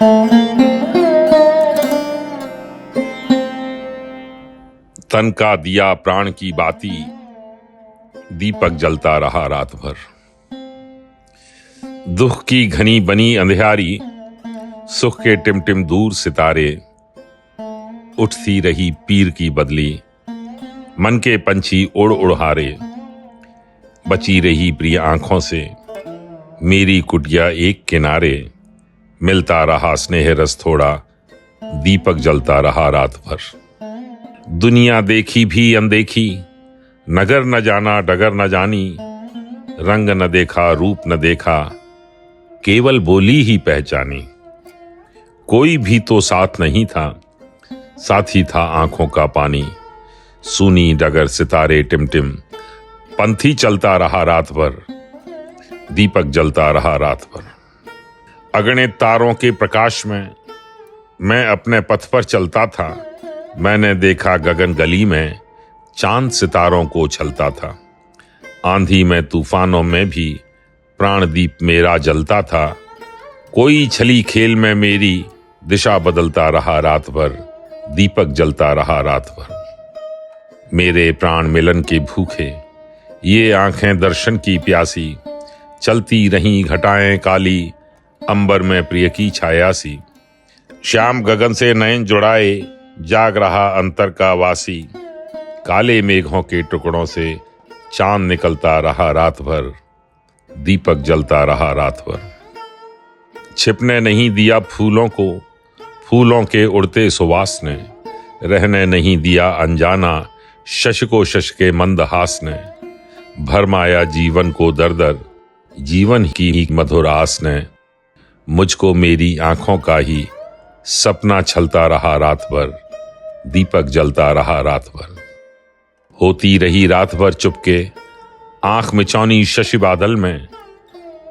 तन का दिया प्राण की बाती, दीपक जलता रहा रात भर। दुख की घनी बनी अंधियारी, सुख के टिमटिम दूर सितारे। उठती रही पीर की बदली, मन के पंछी उड़ उड़ हारे। बची रही प्रिय आंखों से मेरी कुटिया एक किनारे। मिलता रहा स्नेह रस थोड़ा, दीपक जलता रहा रात भर। दुनिया देखी भी अनदेखी, नगर न जाना डगर न जानी। रंग न देखा रूप न देखा, केवल बोली ही पहचानी। कोई भी तो साथ नहीं था, साथ ही था आंखों का पानी। सूनी डगर सितारे टिमटिम, पंथी चलता रहा रात भर। दीपक जलता रहा रात भर। अगणित तारों के प्रकाश में मैं अपने पथ पर चलता था। मैंने देखा गगन गली में चांद सितारों को छलता था। आंधी में तूफानों में भी प्राणदीप मेरा जलता था। कोई छली खेल में मेरी दिशा बदलता रहा रात भर। दीपक जलता रहा रात भर। मेरे प्राण मिलन के भूखे, ये आंखें दर्शन की प्यासी। चलती रहीं घटाएं काली, अंबर में प्रिय की छाया सी। श्याम गगन से नयन जुड़ाए, जाग रहा अंतर का वासी। काले मेघों के टुकड़ों से चांद निकलता रहा रात भर। दीपक जलता रहा रात भर। छिपने नहीं दिया फूलों को, फूलों के उड़ते सुवास ने। रहने नहीं दिया अनजाना, शशको शशके मंदहास ने। भरमाया जीवन को दर दर, जीवन की ही मधुर आस ने। मुझको मेरी आंखों का ही सपना छलता रहा रात भर। दीपक जलता रहा रात भर। होती रही रात भर चुपके, आंख मिचौनी शशि बादल में।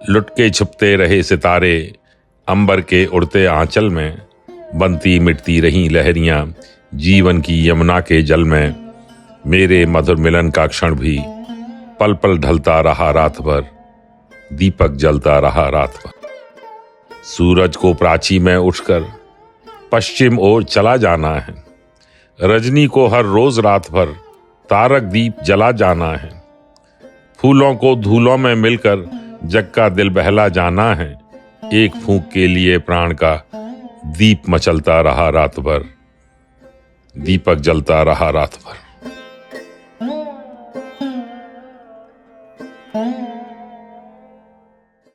लुटके छुपते रहे सितारे, अंबर के उड़ते आंचल में। बनती मिटती रहीं लहरियां, जीवन की यमुना के जल में। मेरे मधुर मिलन का क्षण भी पल पल ढलता रहा रात भर। दीपक जलता रहा रात भर। सूरज को प्राची में उठकर पश्चिम ओर चला जाना है। रजनी को हर रोज रात भर तारक दीप जला जाना है। फूलों को धूलों में मिलकर जग का दिल बहला जाना है। एक फूंक के लिए प्राण का दीप मचलता रहा रात भर। दीपक जलता रहा रात भर।